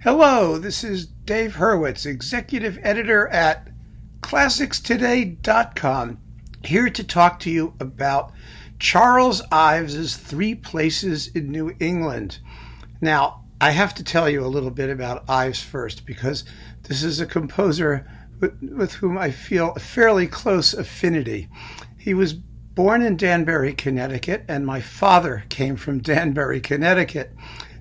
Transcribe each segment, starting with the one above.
Hello, this is Dave Hurwitz, Executive Editor at ClassicsToday.com, here to talk to you about Charles Ives' Three Places in New England. Now, I have to tell you a little bit about Ives first, because this is a composer with whom I feel a fairly close affinity. He was born in Danbury, Connecticut, and my father came from Danbury, Connecticut.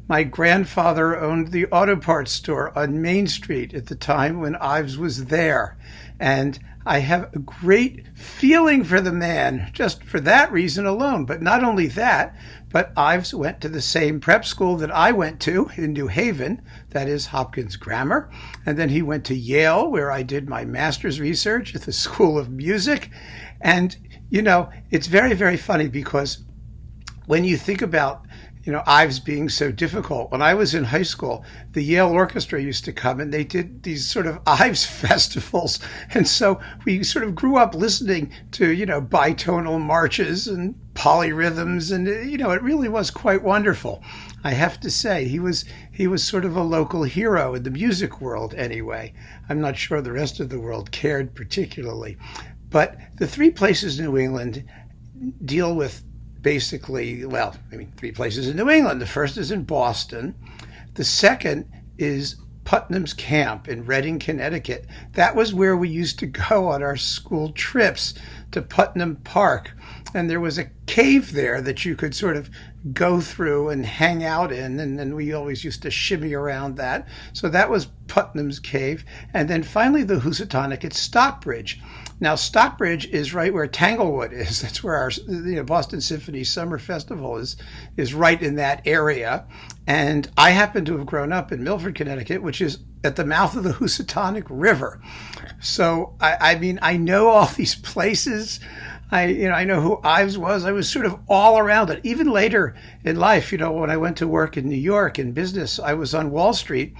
My grandfather owned the auto parts store on Main Street at the time when Ives was there. And I have a great feeling for the man just for that reason alone. But not only that, but Ives went to the same prep school that I went to in New Haven, that is Hopkins Grammar. And then he went to Yale, where I did my master's research at the School of Music. And, you know, it's very, very funny because when you think about Ives being so difficult. When I was in high school, the Yale Orchestra used to come and they did these sort of Ives festivals. And so we sort of grew up listening to, bitonal marches and polyrhythms. And, it really was quite wonderful. I have to say, he was sort of a local hero in the music world anyway. I'm not sure the rest of the world cared particularly. But the Three Places in New England deal with basically, three places in New England. The first is in Boston. The second is Putnam's Camp in Reading, Connecticut. That was where we used to go on our school trips to Putnam Park. And there was a cave there that you could sort of go through and hang out in. And then we always used to shimmy around that. So that was Putnam's Cave. And then finally the Housatonic at Stockbridge. Now, Stockbridge is right where Tanglewood is. That's where our Boston Symphony Summer Festival is right in that area. And I happen to have grown up in Milford, Connecticut, which is at the mouth of the Housatonic River. So, I know all these places. I know who Ives was. I was sort of all around it. Even later in life, when I went to work in New York in business, I was on Wall Street.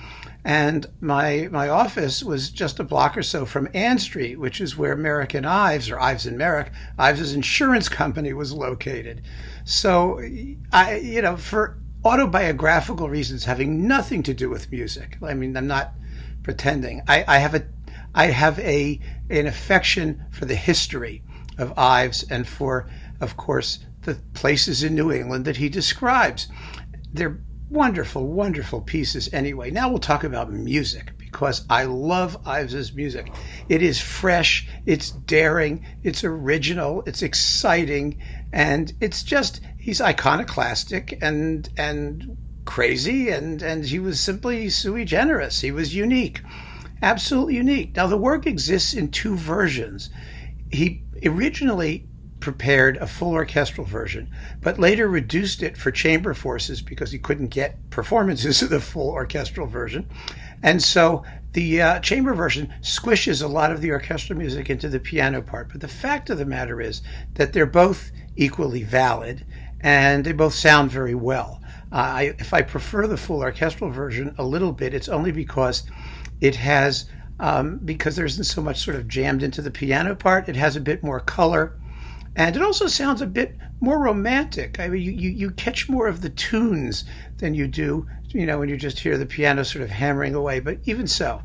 And my office was just a block or so from Ann Street, which is where Merrick and Ives, or Ives and Merrick, Ives' insurance company was located. So, for autobiographical reasons having nothing to do with music, I'm not pretending. I have an affection for the history of Ives and for, of course, the places in New England that he describes. They're wonderful, wonderful pieces anyway. Now we'll talk about music because I love Ives' music. It is fresh, it's daring, it's original, it's exciting, and he's iconoclastic and crazy, and he was simply sui generis. He was unique, absolutely unique. Now the work exists in two versions. He originally prepared a full orchestral version, but later reduced it for chamber forces because he couldn't get performances of the full orchestral version. And so the chamber version squishes a lot of the orchestral music into the piano part. But the fact of the matter is that they're both equally valid and they both sound very well. If I prefer the full orchestral version a little bit, it's only because it has, because there isn't so much sort of jammed into the piano part, it has a bit more color. And it also sounds a bit more romantic. You catch more of the tunes than you do, when you just hear the piano sort of hammering away. But even so,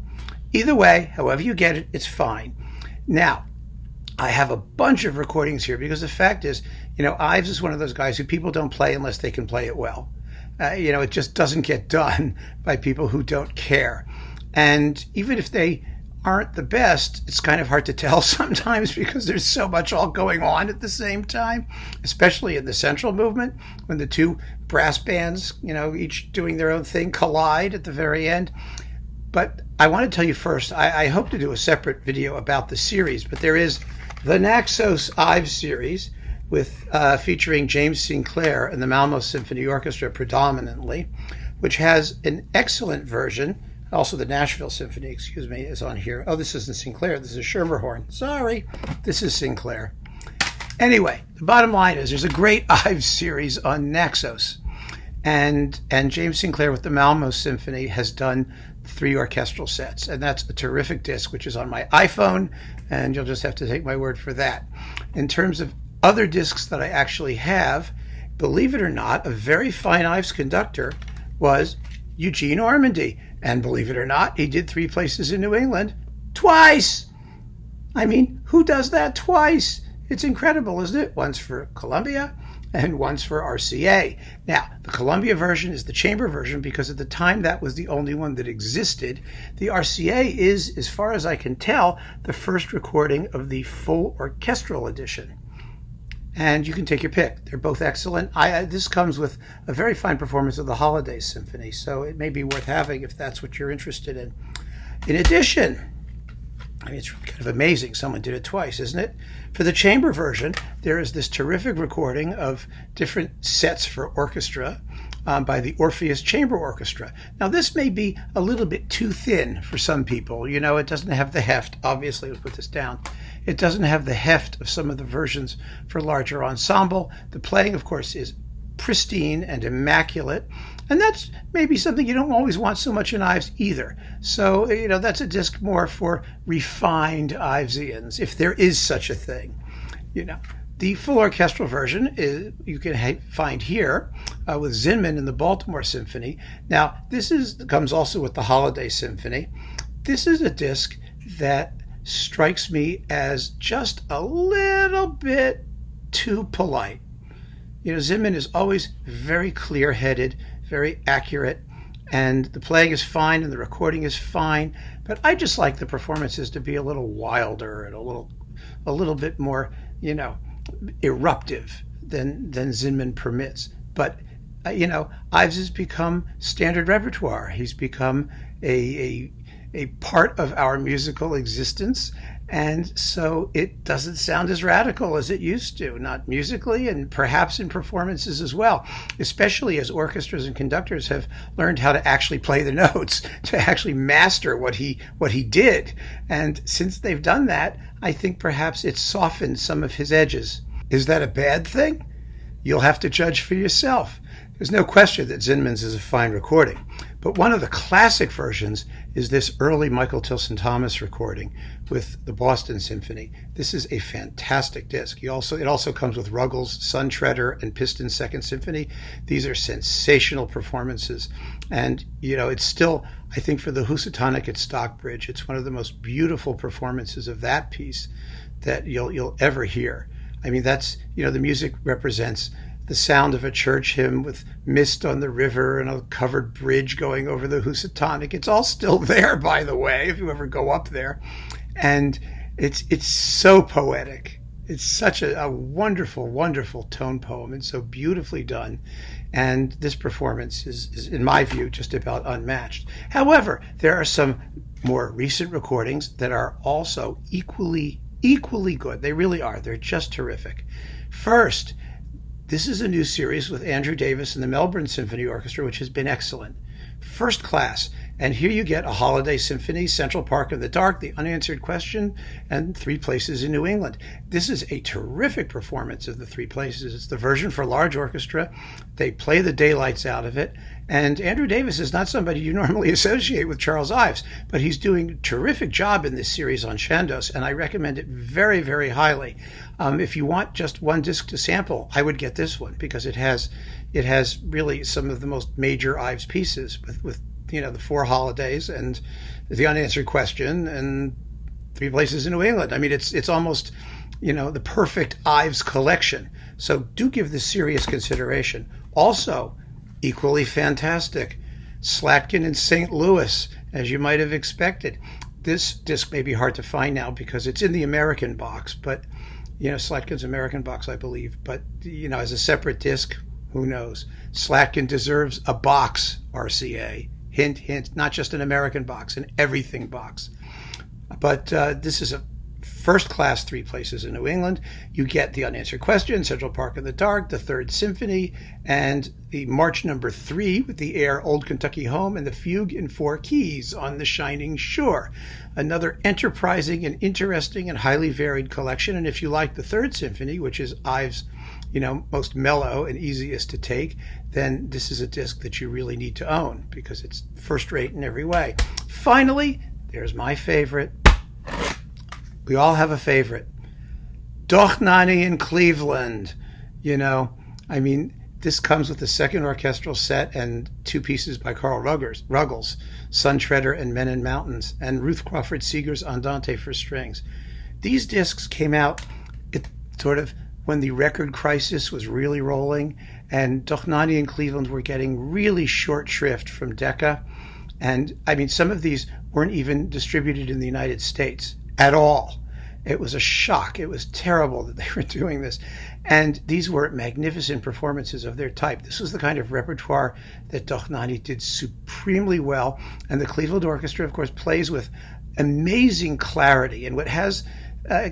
either way, however you get it, it's fine. Now, I have a bunch of recordings here because the fact is, Ives is one of those guys who people don't play unless they can play it well. It just doesn't get done by people who don't care. And even if they aren't the best, it's kind of hard to tell sometimes because there's so much all going on at the same time, especially in the central movement when the two brass bands, each doing their own thing, collide at the very end. But I want to tell you first, I hope to do a separate video about the series, but there is the Naxos Ives series with featuring James Sinclair and the Malmo Symphony Orchestra predominantly, which has an excellent version. Also, the Nashville Symphony, is on here. Oh, this isn't Sinclair. This is Schermerhorn. Sorry, this is Sinclair. Anyway, the bottom line is there's a great Ives series on Naxos. And James Sinclair with the Malmo Symphony has done 3 orchestral sets. And that's a terrific disc, which is on my iPhone. And you'll just have to take my word for that. In terms of other discs that I actually have, believe it or not, a very fine Ives conductor was Eugene Ormandy. And believe it or not, he did 3 places in New England twice. I mean, who does that twice? It's incredible, isn't it? Once for Columbia and once for RCA. Now, the Columbia version is the chamber version because at the time that was the only one that existed. The RCA is, as far as I can tell, the first recording of the full orchestral edition. And you can take your pick. They're both excellent. This comes with a very fine performance of the Holiday Symphony, so it may be worth having if that's what you're interested in. In addition, I mean, it's kind of amazing someone did it twice, isn't it? For the chamber version, there is this terrific recording of different sets for orchestra by the Orpheus Chamber Orchestra. Now, this may be a little bit too thin for some people. You know, it doesn't have the heft. Obviously, let's put this down. It doesn't have the heft of some of the versions for larger ensemble. The playing, of course, is pristine and immaculate. And that's maybe something you don't always want so much in Ives either. So, you know, that's a disc more for refined Ivesians, if there is such a thing. You know, the full orchestral version is you can find here with Zinman in the Baltimore Symphony. Now, comes also with the Holiday Symphony. This is a disc that strikes me as just a little bit too polite. You know, Zinman is always very clear-headed, very accurate, and the playing is fine and the recording is fine, but I just like the performances to be a little wilder and a little bit more, you know, eruptive than Zinman permits. But you know, Ives has become standard repertoire. He's become a part of our musical existence, and so it doesn't sound as radical as it used to, not musically and perhaps in performances as well, especially as orchestras and conductors have learned how to actually play the notes, to actually master what he did. And since they've done that, I think perhaps it's softened some of his edges. Is that a bad thing? You'll have to judge for yourself. There's no question that Zinman's is a fine recording, but one of the classic versions is this early Michael Tilson Thomas recording with the Boston Symphony. This is a fantastic disc. It also comes with Ruggles, Sun Treader, and Piston Second Symphony. These are sensational performances, and you know, it's still, I think, for the Housatonic at Stockbridge, it's one of the most beautiful performances of that piece that you'll ever hear. I mean, that's, you know, the music represents the sound of a church hymn with mist on the river and a covered bridge going over the Housatonic. It's all still there, by the way, if you ever go up there. And it's so poetic. It's such a wonderful, wonderful tone poem and so beautifully done. And this performance is, in my view, just about unmatched. However, there are some more recent recordings that are also equally good. They really are. They're just terrific. First, this is a new series with Andrew Davis and the Melbourne Symphony Orchestra, which has been excellent. First class. And here you get a Holiday Symphony, Central Park in the Dark, The Unanswered Question, and 3 Places in New England. This is a terrific performance of the 3 Places. It's the version for large orchestra. They play the daylights out of it. And Andrew Davis is not somebody you normally associate with Charles Ives, but he's doing a terrific job in this series on Chandos, and I recommend it very, very highly. If you want just one disc to sample, I would get this one because it has really some of the most major Ives pieces with you know, the 4 holidays and The Unanswered Question and 3 Places in New England. I mean, it's almost, you know, the perfect Ives collection. So do give this serious consideration. Also, equally fantastic, Slatkin in St. Louis, as you might have expected. This disc may be hard to find now because it's in the American box, but, you know, Slatkin's American box, I believe. But, you know, as a separate disc, who knows? Slatkin deserves a box, RCA. Hint, hint, not just an American box, an everything box. But this is a first-class 3 Places in New England. You get The Unanswered Question, Central Park in the Dark, the Third Symphony, and the March Number 3 with the air Old Kentucky Home, and the Fugue in 4 keys on the Shining Shore. Another enterprising and interesting and highly varied collection. And if you like the Third Symphony, which is Ives', you know, most mellow and easiest to take, then this is a disc that you really need to own because it's first rate in every way. Finally, there's my favorite. We all have a favorite. Dochnani in Cleveland. You know, I mean, This comes with the second orchestral set and two pieces by Carl Ruggles, Sun Treader and Men in Mountains, and Ruth Crawford Seeger's Andante for strings. These discs came out sort of when the record crisis was really rolling, and Dochnani and Cleveland were getting really short shrift from Decca. And I mean, some of these weren't even distributed in the United States at all. It was a shock. It was terrible that they were doing this. And these were magnificent performances of their type. This was the kind of repertoire that Dochnani did supremely well. And the Cleveland Orchestra, of course, plays with amazing clarity. And what has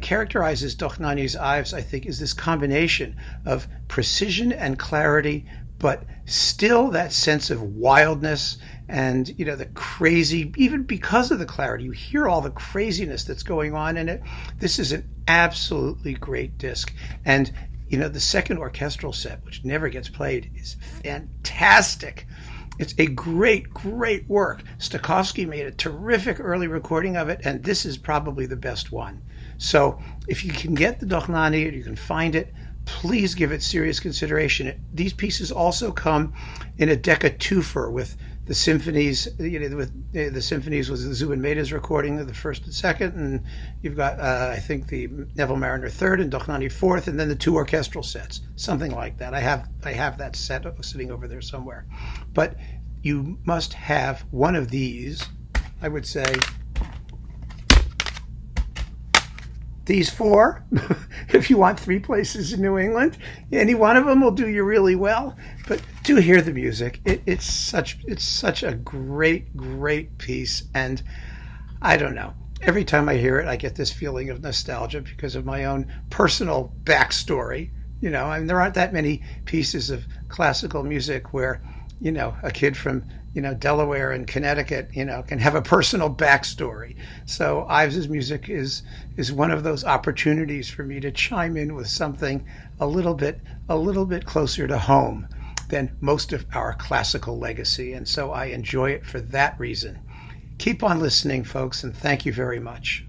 characterizes Dochnani's Ives, I think, is this combination of precision and clarity, but still that sense of wildness and, the crazy, even because of the clarity, you hear all the craziness that's going on in it. This is an absolutely great disc. And, the second orchestral set, which never gets played, is fantastic. It's a great, great work. Stokowski made a terrific early recording of it, and this is probably the best one. So if you can get the Dochnani, or you can find it, please give it serious consideration. These pieces also come in a Decca twofer with the symphonies, with the symphonies with the Zubin Mehta's recording of the first and second, and you've got, I think, the Neville Mariner third and Dochnani fourth, and then the two orchestral sets, something like that. I have that set sitting over there somewhere. But you must have one of these, I would say, these four, if you want three places in New England. Any one of them will do you really well. But do hear the music. It's such a great, great piece. And I don't know. Every time I hear it, I get this feeling of nostalgia because of my own personal backstory. There aren't that many pieces of classical music where, a kid from Delaware and Connecticut, can have a personal backstory. So Ives's music is one of those opportunities for me to chime in with something a little bit closer to home than most of our classical legacy. And so I enjoy it for that reason. Keep on listening, folks, and thank you very much.